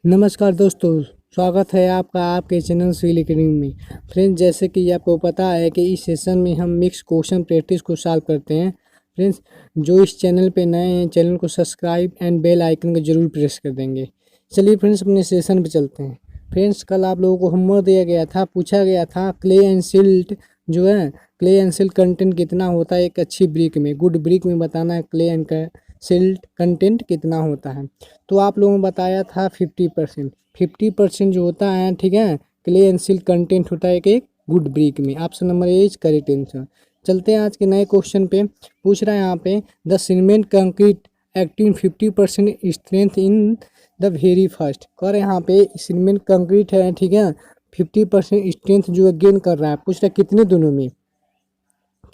नमस्कार दोस्तों, स्वागत है आपका आपके चैनल सिविल अकेडमी में। फ्रेंड्स, जैसे कि आपको पता है कि इस सेशन में हम मिक्स क्वेश्चन प्रैक्टिस को सॉल्व करते हैं। फ्रेंड्स, जो इस चैनल पे नए हैं, चैनल को सब्सक्राइब एंड बेल आइकन को जरूर प्रेस कर देंगे। चलिए फ्रेंड्स, अपने सेशन पे चलते हैं। फ्रेंड्स, कल आप लोगों को होमवर्क दिया गया था, पूछा गया था क्ले एंड सिल्ट जो है, क्ले एंड सिल्ट कंटेंट कितना होता है एक अच्छी ब्रिक में, गुड ब्रिक में बताना है क्ले एंड सिल्ट कंटेंट कितना होता है। तो आप लोगों ने बताया था 50%। 50% जो होता है, ठीक है, क्ले एंड सिल्ट कंटेंट होता है एक गुड ब्रिक में। Option number A is correct answer. चलते हैं आज के नए क्वेश्चन पे। पूछ रहा है यहाँ पे the cement concrete acting 50% strength in the very first. और यहाँ पे सीमेंट कंक्रीट है, ठीक है, 50% स्ट्रेंथ जो गेन कर रहा है। पूछ रहा है कितने दिनों में,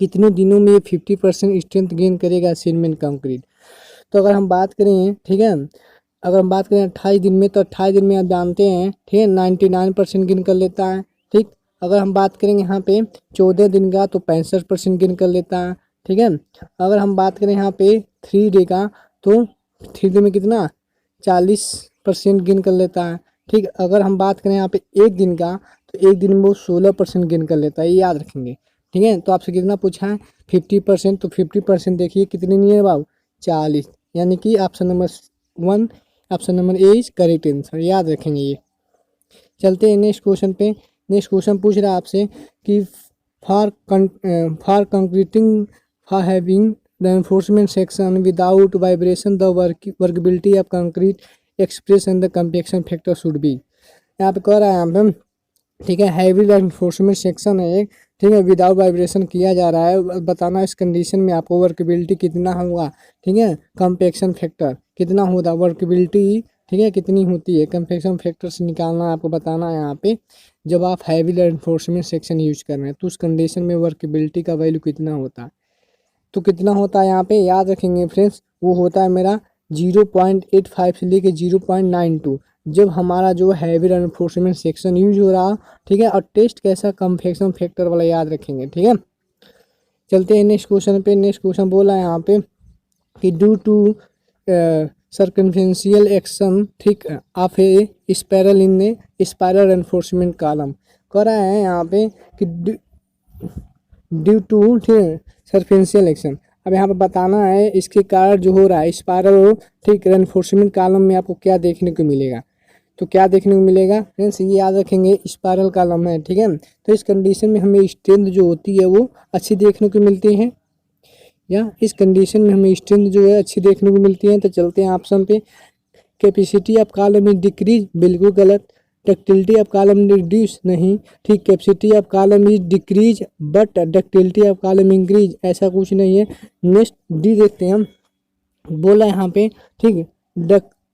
कितने दिनों में 50% स्ट्रेंथ गेन करेगा सीमेंट कंक्रीट। तो अगर हम बात करें, ठीक है, अगर हम बात करें 28 दिन में, तो 28 दिन में आप जानते हैं, ठीक है, 99% गिन कर लेता है। ठीक, अगर हम बात करेंगे यहाँ पे 14 दिन का, तो 65% गिन कर लेता है। ठीक है, अगर हम बात करें यहाँ पे 3 डे का, तो 3 डे में कितना 40% गिन कर लेता है। ठीक, अगर हम बात करें यहाँ पे 1 दिन का, तो 1 दिन में वो 16% गिन कर लेता है, ये याद रखेंगे। ठीक है, तो आपसे कितना पूछा है 50%, तो 50% देखिए कितने नहीं है बाबू, 40, यानी कि option number 1, option number A is correct answer, याद रखेंगे ये। चलते हैं नेक्स्ट क्वेश्चन पे। नेक्स्ट क्वेश्चन पूछ रहा है आपसे कि for concreting for having the enforcement section without vibration the workability of concrete express and the compaction factor should be. यहाँ पे कह रहा है यहाँ पे, ठीक है, हैवी एनफोर्समेंट सेक्शन है एक, ठीक है, विदाउट वाइब्रेशन किया जा रहा है। बताना इस कंडीशन में आपको वर्कबिलिटी कितना होगा, ठीक है, कंपैक्शन फैक्टर कितना होगा, वर्कबिलिटी, ठीक है, कितनी होती है, कंपैक्शन फैक्टर से निकालना आपको बताना है यहाँ पे। जब आप हैवी एनफोर्समेंट सेक्शन यूज कर रहे हैं, तो उस कंडीशन में वर्कबिलिटी का वैल्यू कितना होता है। तो कितना होता है यहाँ पे याद रखेंगे फ्रेंड्स, वो होता है मेरा 0.85 से लेके 0.92, जब हमारा जो हैवी एनफोर्समेंट सेक्शन यूज हो रहा, ठीक है, और टेस्ट कैसा कंपैक्शन फैक्टर वाला याद रखेंगे। ठीक है, चलते हैं नेक्स्ट क्वेश्चन पे। नेक्स्ट क्वेश्चन बोला है यहाँ पे कि due to circumferential action thick of a spiral in a spiral enforcement column. कह रहा है यहाँ पे कि ड्यू टू, ठीक है, सर्कमफेरेंशियल एक्शन। अब यहाँ पे बताना है इसके कारण जो हो रहा है स्पाइरल, ठीक, एनफोर्समेंट कॉलम में आपको क्या देखने को मिलेगा। तो क्या देखने को मिलेगा फ्रेंड्स, ये याद रखेंगे, स्पाइरल कॉलम है, ठीक है, तो इस कंडीशन में हमें स्ट्रेंथ जो होती है वो अच्छी देखने को मिलती है, या इस कंडीशन में हमें स्ट्रेंथ जो है अच्छी देखने को मिलती है। तो चलते हैं ऑप्शन पे। Capacity of column is decrease, बिल्कुल गलत। डक्टिलिटी ऑफ कॉलम रिड्यूस, नहीं, ठीक। Capacity of column is decrease but ductility of column increase, ऐसा कुछ नहीं है। नेक्स्ट डी देखते हैं हम। बोला यहाँ पे, ठीक,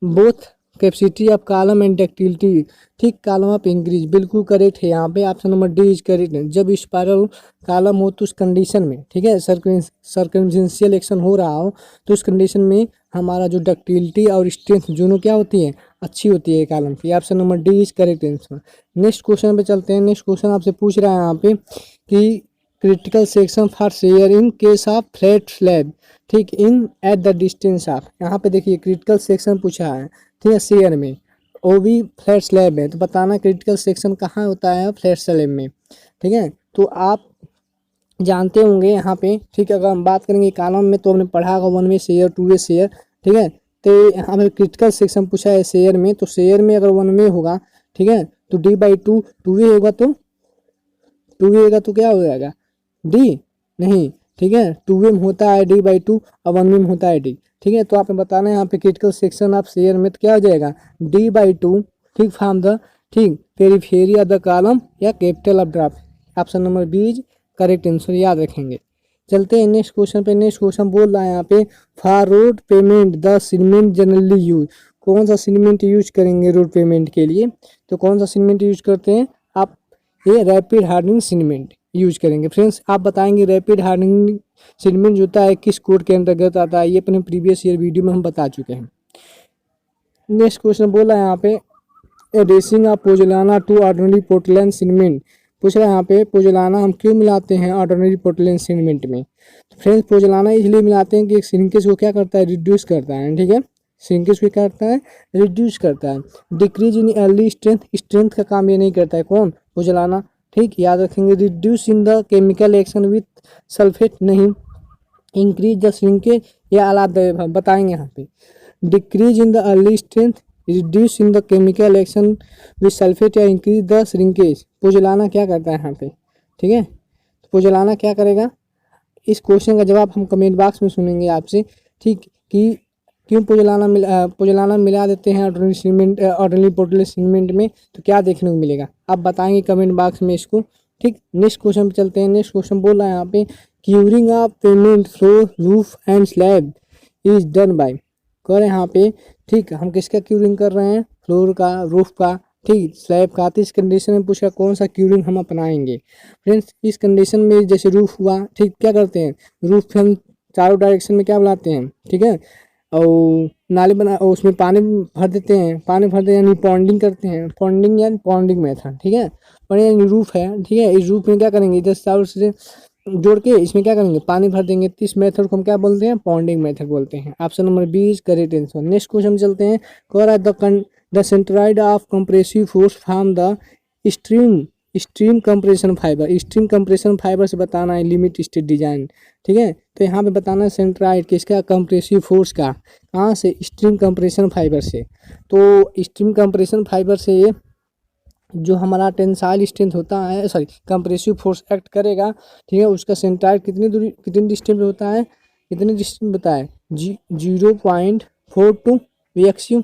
both capacity of column and ductility, ठीक, कॉलम ऑफ इंक्रीज, बिल्कुल करेक्ट है यहाँ पे, option number D is correct है। जब स्पाइरल कॉलम हो तो उस कंडीशन में, ठीक है, सर्कमफेरेंशियल एक्शन हो रहा हो, तो उस कंडीशन में हमारा जो डक्टिलिटी और स्ट्रेंथ दोनों क्या होती है, अच्छी होती है कॉलम की। Option number D is correct answer. Next question पे चलते हैं। नेक्स्ट क्वेश्चन आपसे पूछ रहा है यहाँ पे कि critical section for share in case of flat slab, ठीक, इन एट द डिस्टेंस ऑफ। यहाँ पे देखिए क्रिटिकल सेक्शन पूछा है, ठीक है, शेयर में, वो भी फ्लैट स्लैब है। तो बताना क्रिटिकल सेक्शन कहाँ होता है, फ्लैट स्लैब में। ठीक है, तो आप जानते होंगे यहाँ पे, ठीक है, अगर हम बात करेंगे कॉलम में, तो हमने पढ़ा होगा 1 वे शेयर, 2 वे शेयर, ठीक है। तो यहाँ पे क्रिटिकल सेक्शन पूछा है शेयर में, तो शेयर में अगर 1 वे होगा, ठीक है, तो D/2, 2 वे होगा तो 2 वे होगा तो क्या हो जाएगा, डी, नहीं, ठीक है, 2 वे में होता है D/2 और 1 वे में होता है डी। ठीक है, तो आपने बताना है यहाँ पे क्रिटिकल सेक्शन ऑफ शेयर में तो क्या हो जाएगा D/2, ठीक, फ्रॉम द, ठीक, पेरिफेरी ऑफ द कॉलम या capital of draft. Option number B is correct answer, याद रखेंगे। चलते हैं नेक्स्ट क्वेश्चन पे। नेक्स्ट क्वेश्चन बोल रहा है यहाँ पे for road pavement the cement generally use, कौन सा सीमेंट यूज करेंगे रोड पेमेंट के लिए, तो कौन सा सीमेंट यूज करते हैं आप, ये रैपिड हार्डनिंग सीमेंट यूज करेंगे। फ्रेंड्स, आप बताएंगे रैपिड हार्डनिंग सीमेंट जो होता है किस कोड के अंतर्गत आता है, ये अपने प्रीवियस ईयर वीडियो में हम बता चुके हैं। नेक्स्ट क्वेश्चन बोला है यहाँ पे raising of pozzolana to ordinary Portland cement पूछ रहा है यहाँ पे पोज़ोलाना हम क्यों मिलाते हैं ऑर्डिनरी पोर्टलैंड सीमेंट में। तो फ्रेंड्स पोज़ोलाना इसलिए मिलाते हैं कि श्रिंकेज को क्या करता है, रिड्यूस करता है, ठीक है, श्रिंकेज को क्या करता है, रिड्यूस करता है। Decrease in early strength, strength का काम ये नहीं करता है, कौन, पोज़ोलाना, ठीक, याद रखेंगे। Reduce in the chemical action with sulphate नहीं, इंक्रीज द श्रिंकेज या अलावा बताएंगे यहाँ पे। Decrease in the early strength, reduce in the chemical action with sulphate या इंक्रीज द श्रिंकेज। पोज़ोलाना क्या करता है यहाँ पे, ठीक है, तो पोज़ोलाना क्या करेगा, इस क्वेश्चन का जवाब हम कमेंट बॉक्स में सुनेंगे आपसे, ठीक, कि क्यों पोज़ोलाना मिला देते हैं ordinary cement, ordinary Portland cement में, तो क्या देखने को मिलेगा आप बताएंगे कमेंट बॉक्स में इसको, ठीक। नेक्स्ट क्वेश्चन पे चलते हैं। नेक्स्ट क्वेश्चन बोल रहा है यहाँ पे curing of payment through roof and slab is done by, कह रहे हैं यहाँ पे, ठीक, हम किसका क्यूरिंग कर रहे हैं, फ्लोर का, रूफ का, ठीक, स्लैब का। तो इस कंडीशन में पूछा कौन सा क्यूरिंग हम अपनाएंगे। फ्रेंड्स इस कंडीशन में जैसे रूफ हुआ, ठीक, क्या करते हैं, रूफ पे हम चारों डायरेक्शन में क्या बनाते हैं, ठीक है, और नाले बना, उसमें पानी भर देते हैं, पानी भर देते यानी पॉन्डिंग करते हैं, पॉन्डिंग यानी पॉन्डिंग मेथड, ठीक है। और ये रूफ है, ठीक है, इस रूफ में क्या करेंगे, इधर चारों से जोड़ के इसमें क्या करेंगे, पानी भर देंगे। तो इस मेथड को हम क्या बोलते हैं, पॉन्डिंग मेथड बोलते हैं। Option number B is correct answer. Next question में चलते हैं। कह the centroid of compressive force from the extreme compression fiber, extreme compression fiber से बताना है लिमिट स्टेट डिजाइन, ठीक है। तो यहाँ पे बताना है सेंट्रॉइड किसका, कंप्रेसिव फोर्स का, कहाँ से, स्ट्रीम कंप्रेशन फाइबर से। तो स्ट्रीम कंप्रेशन फाइबर से जो हमारा टेंसाइल स्ट्रेंथ होता है, सॉरी कंप्रेसिव फोर्स एक्ट करेगा, ठीक है, उसका सेंट्रॉइड कितनी दूरी, कितनी डिस्टेंस पे होता है, कितनी डिस्टेंस होता है, 0.42 VXU,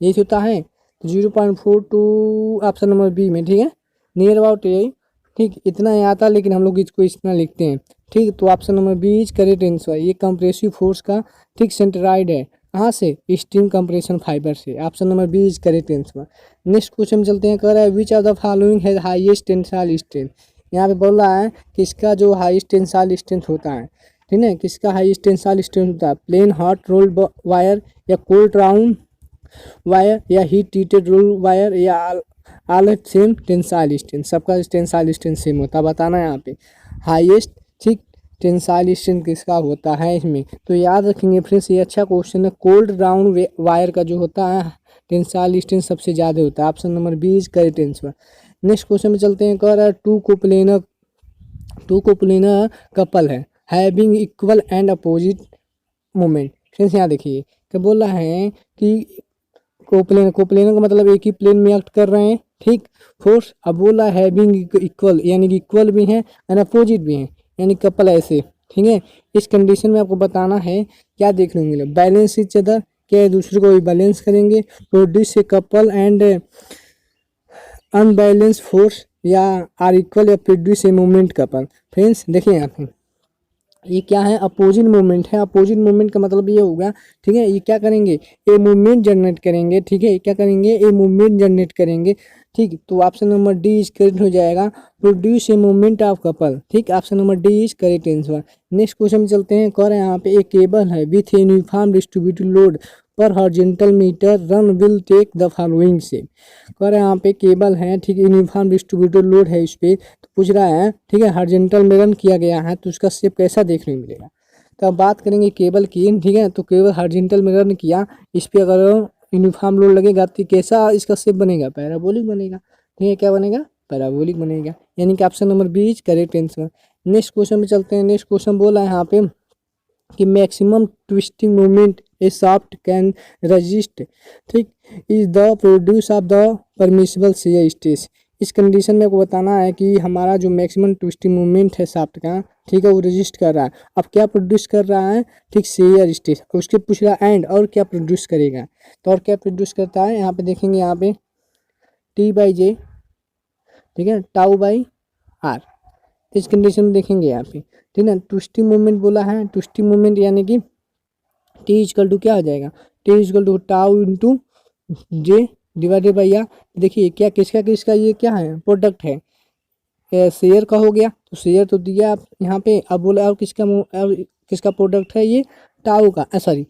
यही होता है। 0.42 ऑप्शन नंबर बी में, ठीक है, नियर अबाउट यही, ठीक, इतना ही आता है, लेकिन हम लोग इसको इतना लिखते हैं, ठीक। तो option number B is correct answer. ये कंप्रेसिव फोर्स का, ठीक, सेंट्रॉइड है, कहाँ से, स्ट्रीम कंप्रेशन फाइबर से। Option number B is correct answer. Next question चलते हैं। कह रहा है which of the following has highest tensile strength, यहाँ पे बोल रहा है किसका जो हाईएस्ट टेंसाइल स्ट्रेंथ होता है, ठीक है, किसका हाईएस्ट टेंसाइल स्ट्रेंथ होता है, प्लेन हॉट रोल्ड वायर या कोल्ड राउंड वायर या हीट ट्रीटेड रोल वायर या ऑल सेम टेंसाइल स्ट्रेंथ, सबका टेंसाइल स्ट्रेंथ सेम होता है, बताना है यहाँ पे हाईएस्ट, ठीक, टेंसाइल स्ट्रेंथ किसका होता है इसमें। तो याद रखेंगे फ्रेंड्स, ये अच्छा क्वेश्चन है। कोल्ड राउंड वायर का जो होता है टेंसाइल स्ट्रेंथ सबसे ज़्यादा होता है। Option number B is correct answer. Next question में चलते हैं। कह रहा है टू कोप्लेनर कपल है having equal and opposite moment. Friends यहाँ देखिए क्या बोल रहा है कि कोप्लेनर का मतलब एक ही प्लेन में एक्ट कर रहे हैं, ठीक, फोर्स। अब बोला हैविंग इक्वल यानी कि इक्वल भी हैं एंड अपोजिट भी हैं, यानी कपल ऐसे, ठीक है। इस कंडीशन में आपको बताना है क्या देखने को मिले, बैलेंस इच अदर, क्या दूसरे को बैलेंस करेंगे, produce a couple and unbalance force, या आर इक्वल या produce a movement couple. Friends देखिए यहाँ पे ये क्या है, अपोजिट मूवमेंट है। अपोजिट मूवमेंट का मतलब ये होगा, ठीक है, ये क्या करेंगे, ए मूवमेंट जनरेट करेंगे, ठीक है, क्या करेंगे, ए मूवमेंट जनरेट करेंगे, ठीक। तो option number D is correct हो जाएगा, produce a movement of couple, ठीक, option number D is correct answer. Next question में चलते हैं। कह रहे हैं यहाँ पे एक केबल है विथ यूनिफॉर्म डिस्ट्रीब्यूटेड लोड पर horizontal metre run will take the following से। कह रहे हैं यहाँ पे केबल है, ठीक, यूनिफॉर्म डिस्ट्रीब्यूटेड लोड है इस पे, तो पूछ रहा है, ठीक है, हॉरिजॉन्टल में रन किया गया है तो उसका शेप कैसा देखने को मिलेगा। तो अब बात करेंगे केबल की, ठीक है, तो केबल हॉरिजॉन्टल में रन किया, इस पे अगर यूनिफॉर्म लोड लगेगा तो कैसा इसका शेप बनेगा, पैराबोलिक बनेगा, ठीक है, क्या बनेगा, पैराबोलिक बनेगा, यानी कि option number B is correct answer. Next question में चलते हैं। नेक्स्ट क्वेश्चन बोला है यहाँ पे कि maximum twisting moment a shaft can resist, ठीक, is the produce of the permissible shear stress. इस कंडीशन में आपको बताना है कि हमारा जो मैक्सिमम ट्विस्टिंग मोमेंट है शाफ्ट का, ठीक है, वो रजिस्ट कर रहा है। अब क्या प्रोड्यूस कर रहा है, ठीक, शेयर स्ट्रेस। उसके पूछ रहा है एंड और क्या प्रोड्यूस करेगा, तो और क्या प्रोड्यूस करता है, यहाँ पे देखेंगे, यहाँ पे T/J, ठीक है, टाउ बाई आर। इस कंडीशन में देखेंगे यहाँ पे, ठीक है, ट्विस्टिंग मूवमेंट बोला है, ट्विस्टिंग मूवमेंट यानी कि टी इक्वल टू क्या हो जाएगा, T equal to tau into J divided by R. देखिए क्या किसका ये क्या है, प्रोडक्ट है, शेयर का हो गया, तो शेयर तो दिया आप यहाँ पे। अब बोला और किसका प्रोडक्ट है, ये टाउ का, सॉरी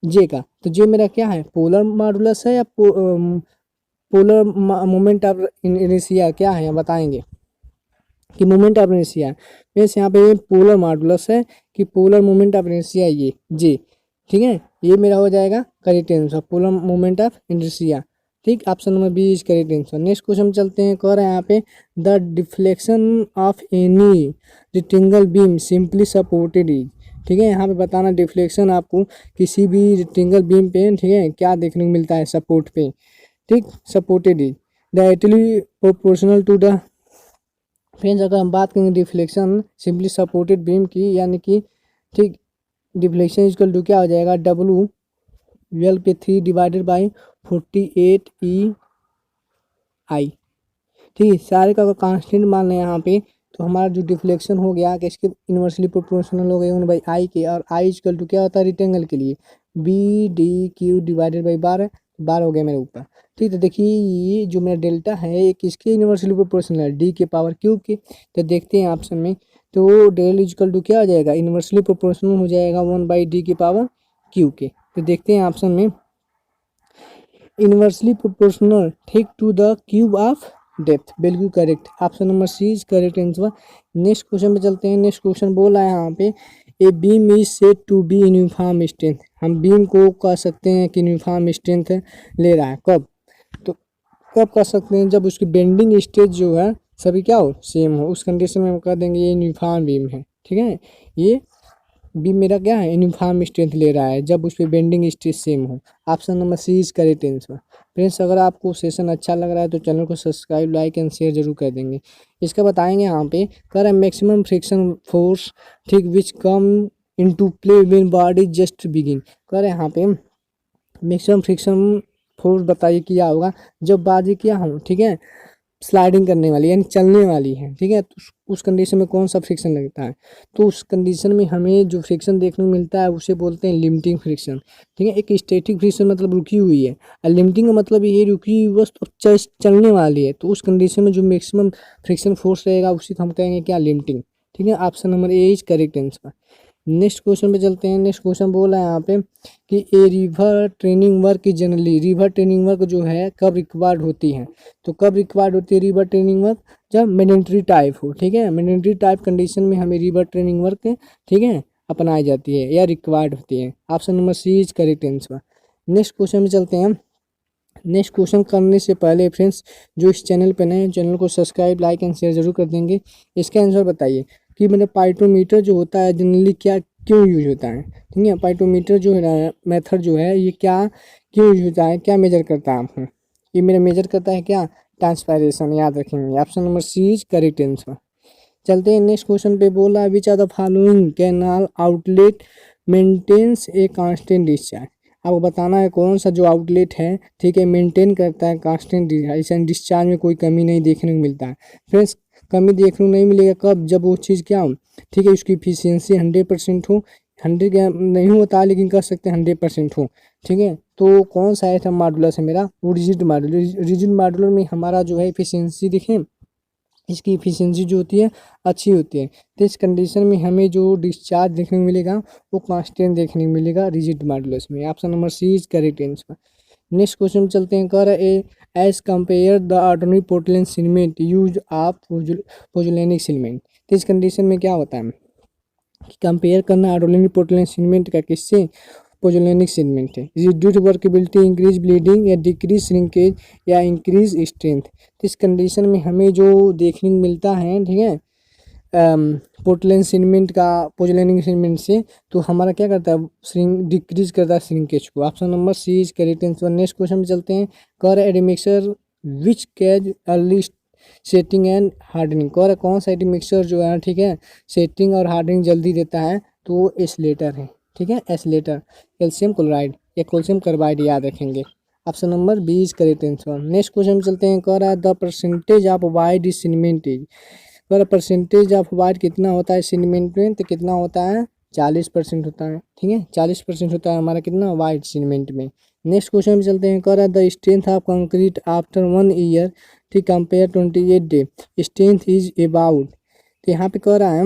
जे का। तो जे मेरा क्या है, पोलर मॉडुलस है या पोलर मोमेंट ऑफ इनर्शिया क्या है बताएंगे। कि मोमेंट ऑफ इनर्शिया मीन्स यहाँ पे पोलर मॉडुलस है कि पोलर मोमेंट ऑफ इनर्शिया ये जे, ठीक है, ये मेरा हो जाएगा correct answer polar moment of inertia. ठीक, option number B is correct answer. Next question चलते हैं, कह रहे हैं यहाँ पे the deflection of any rectangle beam simply supported is, ठीक है, यहाँ पे बताना डिफ्लेक्शन आपको किसी भी रेक्टेंगल बीम पे, ठीक है, क्या देखने को मिलता है सपोर्ट पे, ठीक, supported is directly proportional to the. Friends अगर हम बात करेंगे डिफ्लेक्शन सिंपली सपोर्टेड बीम की, यानी कि ठीक डिफ्लेक्शन इक्वल टू क्या हो जाएगा डब्लू वेल पे 3 डिवाइडेड बाई 48 ई आई, ठीक है, सारे का कांस्टेंट मान लें यहाँ पे, तो हमारा जो डिफ्लेक्शन हो गया कि इसके इन्वर्सली प्रोपोर्शनल हो गए 1/i के, और आई इक्वल टू क्या होता है रेक्टेंगल के लिए B D Q divided by 12, 12 हो गया मेरे ऊपर। ठीक, तो देखिए ये जो मेरा डेल्टा है ये किसके इन्वर्सली प्रोपोर्शनल है, डी के पावर क्यू के। तो देखते हैं ऑप्शन में, तो डेल इक्वल टू क्या हो जाएगा इन्वर्सली प्रोपोर्शनल हो जाएगा 1/d के पावर क्यू के। तो देखते हैं ऑप्शन में इन्वर्सली प्रोपोर्शनल ठीक to the cube of depth, बिल्कुल correct, option number C is correct answer. Next question पे चलते हैं। नेक्स्ट क्वेश्चन बोला है यहाँ पे a beam is said to be uniform strength, हम बीम को कह सकते हैं कि यूनिफॉर्म स्ट्रेंथ ले रहा है, कब, तो कब कह सकते हैं जब उसकी बेंडिंग स्टेज जो है सभी क्या हो सेम हो, उस कंडीशन में हम कह देंगे ये यूनिफॉर्म बीम है। ठीक है, ये बीम मेरा क्या है यूनिफॉर्म स्ट्रेंथ ले रहा है जब उस पर बेंडिंग स्टेज सेम हो, option number C is correct answer. Friends अगर आपको सेशन अच्छा लग रहा है तो चैनल को सब्सक्राइब लाइक एंड शेयर जरूर कर देंगे। इसका बताएंगे यहाँ पे कर मैक्सिमम फ्रिक्शन फोर्स ठीक which come into play when body just begin, कर यहाँ पे मैक्सिमम फ्रिक्शन फोर्स बताइए क्या होगा जब बाजी क्या हो, ठीक है, स्लाइडिंग करने वाली यानी चलने वाली है, ठीक है, तो उस कंडीशन में कौन सा फ्रिक्शन लगता है, तो उस कंडीशन में हमें जो फ्रिक्शन देखने को मिलता है उसे बोलते हैं लिमिटिंग फ्रिक्शन। ठीक है, एक स्टैटिक फ्रिक्शन मतलब रुकी हुई है, और लिमिटिंग का मतलब ये रुकी हुई वस्तु चलने वाली है, तो उस कंडीशन में जो मैक्सिमम फ्रिक्शन फोर्स रहेगा उसी को हम कहेंगे क्या लिमिटिंग। ठीक है, option number A is correct answer. Next question पे चलते हैं। नेक्स्ट क्वेश्चन बोला है यहाँ पे कि a river training work generally, river training work जो है कब रिक्वायर्ड होती है, तो कब रिक्वायर्ड होती है रिवर ट्रेनिंग वर्क जब मैंडेटरी टाइप हो। ठीक है, मैंडेटरी टाइप कंडीशन में हमें रिवर ट्रेनिंग वर्क ठीक है अपनाई जाती है या रिक्वायर्ड होती है, option number C is correct answer. Next question में चलते हैं। नेक्स्ट क्वेश्चन करने से पहले फ्रेंड्स जो इस चैनल पर नए चैनल को सब्सक्राइब लाइक एंड शेयर जरूर कर देंगे। इसका आंसर बताइए कि मेरा पाइटोमीटर जो होता है जनरली क्या क्यों यूज होता है। ठीक है, पाइटोमीटर जो है मेथड जो है ये क्या क्यों यूज होता है, क्या मेजर करता है आपको, ये मेरा मेजर करता है क्या ट्रांसपायरेशन, याद रखेंगे, option number C is correct answer. चलते हैं नेक्स्ट क्वेश्चन पे, बोला which are the following canal outlet maintains a constant discharge, आपको बताना है कौन सा जो आउटलेट है ठीक है मेंटेन करता है कांस्टेंट डिस्चार्ज में कोई कमी नहीं देखने को मिलता है। फ्रेंड्स कमी देखने को नहीं मिलेगा कब, जब वो चीज़ क्या हो, ठीक है, उसकी इफिशियंसी 100% हो, 100 नहीं होता लेकिन कर सकते हैं 100% हो। ठीक है, तो कौन सा है मॉडुलस है मेरा, वो रिजिड मॉडुलर, रिजिड मॉडुलर में हमारा जो है इफिशियंसी देखें इसकी इफिशियंसी जो होती है अच्छी होती है, तो इस कंडीशन में हमें जो डिस्चार्ज देखने को मिलेगा वो कांस्टेंट देखने को मिलेगा रिजिड मॉडुलस में, option number C is correct answer. Next question चलते हैं, कर as compare the ordinary Portland cement use of pozzolanic cement, तो इस कंडीशन में क्या होता है कि कंपेयर करना ऑर्डिनरी पोर्टलैंड सीमेंट का किससे, पोजोलैनिक सीमेंट है, रिड्यूस वर्केबिलिटी, इंक्रीज ब्लीडिंग या डिक्रीज श्रिंकेज या इंक्रीज स्ट्रेंथ, तो इस कंडीशन में हमें जो देखने को मिलता है ठीक है पोर्टलैंड सीमेंट का पोजोलैनिक सीमेंट से, तो हमारा क्या करता है डिक्रीज करता है श्रिंकेज को, option number C is correct answer. Next question में चलते हैं, कर admixture which cause early setting and hardening, कर कौन सा एडमिक्सर जो है ठीक है सेटिंग और हार्डनिंग जल्दी देता है, तो वो एस्लेटर है। ठीक है, एस्लेटर कैल्शियम क्लोराइड या कैल्शियम कार्बाइड याद रखेंगे, option number B is correct answer. Next question में चलते हैं, कह रहा है the percentage of white is cement is, अगर परसेंटेज ऑफ वाइट कितना होता है सीमेंट में, तो कितना होता है 40% होता है। ठीक है, 40% होता है हमारा कितना वाइट सीमेंट में। नेक्स्ट क्वेश्चन में चलते हैं, कह रहा है the strength of concrete after 1 year ठीक compare 28 day strength is about, तो यहाँ पे कह रहा है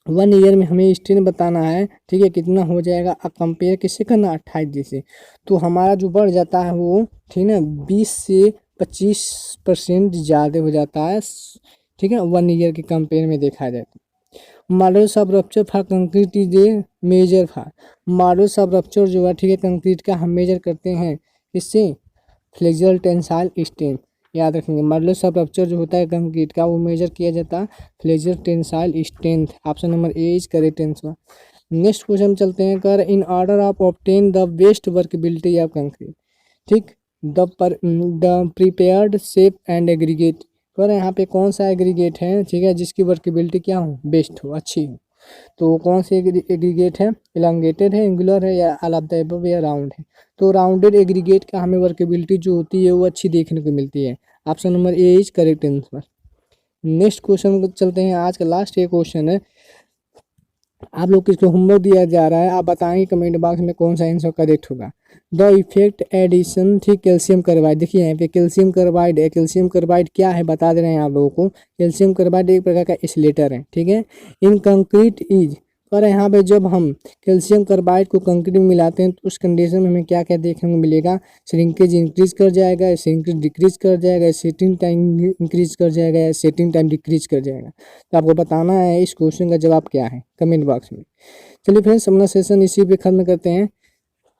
1 ईयर में हमें स्ट्रेंथ बताना है, ठीक है, कितना हो जाएगा, कंपेयर किससे करना 28 दिन से, तो हमारा जो बढ़ जाता है वो ठीक है 20 से 25% ज़्यादा हो जाता है। ठीक है, 1 ईयर के कंपेयर में देखा जाए तो। Modulus of rupture for concrete is a measure for, modulus of rupture जो है ठीक है कंक्रीट का हम मेजर करते हैं इससे फ्लेक्सुरल टेंसाइल स्ट्रेंथ, याद रखेंगे मॉडल्स ऑफ रप्चर जो होता है कंक्रीट का वो मेजर किया जाता है flexural tensile strength. Option number A is correct answer. Next question चलते हैं कर in order of obtain the best workability of concrete, ठीक the prepared shape and aggregate, पर यहाँ पे कौन सा एग्रीगेट है ठीक है जिसकी वर्केबिलिटी क्या हो बेस्ट हो अच्छी हो, तो कौन सी एग्रीगेट है, इलांगेटेड है, एंगुलर है या ऑल ऑफ द अबव या राउंड है। तो राउंडेड एग्रीगेट का हमें वर्केबिलिटी जो होती है वो अच्छी देखने को मिलती है। Option number A is correct answer. Next question चलते हैं, आज का लास्ट ये क्वेश्चन है, आप लोग किसको होमवर्क दिया जा रहा है, आप बताएंगे कमेंट बॉक्स में कौन सा आंसर करेक्ट होगा। द इफेक्ट एडिशन थी कैल्शियम कार्बाइड, देखिए यहाँ पे कैल्शियम कार्बाइड है, कैल्शियम कार्बाइड क्या है बता दे रहे हैं आप लोगों को। कैल्शियम कार्बाइड एक प्रकार का एसिलेटर है, ठीक है। इन कंक्रीट इज, पर यहाँ पे जब हम कैल्शियम कार्बाइड को कंक्रीट में मिलाते हैं तो उस कंडीशन में हमें क्या क्या देखने को मिलेगा, श्रिंकेज इंक्रीज कर जाएगा, श्रिंकेज डिक्रीज कर जाएगा, सेटिंग टाइम इंक्रीज कर जाएगा या सेटिंग टाइम डिक्रीज कर जाएगा। तो आपको बताना है इस क्वेश्चन का जवाब क्या है कमेंट बॉक्स में। चलिए फ्रेंड्स अपना सेशन इसी पे खत्म करते हैं।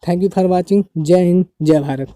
Thank you for watching. जय हिंद जय भारत।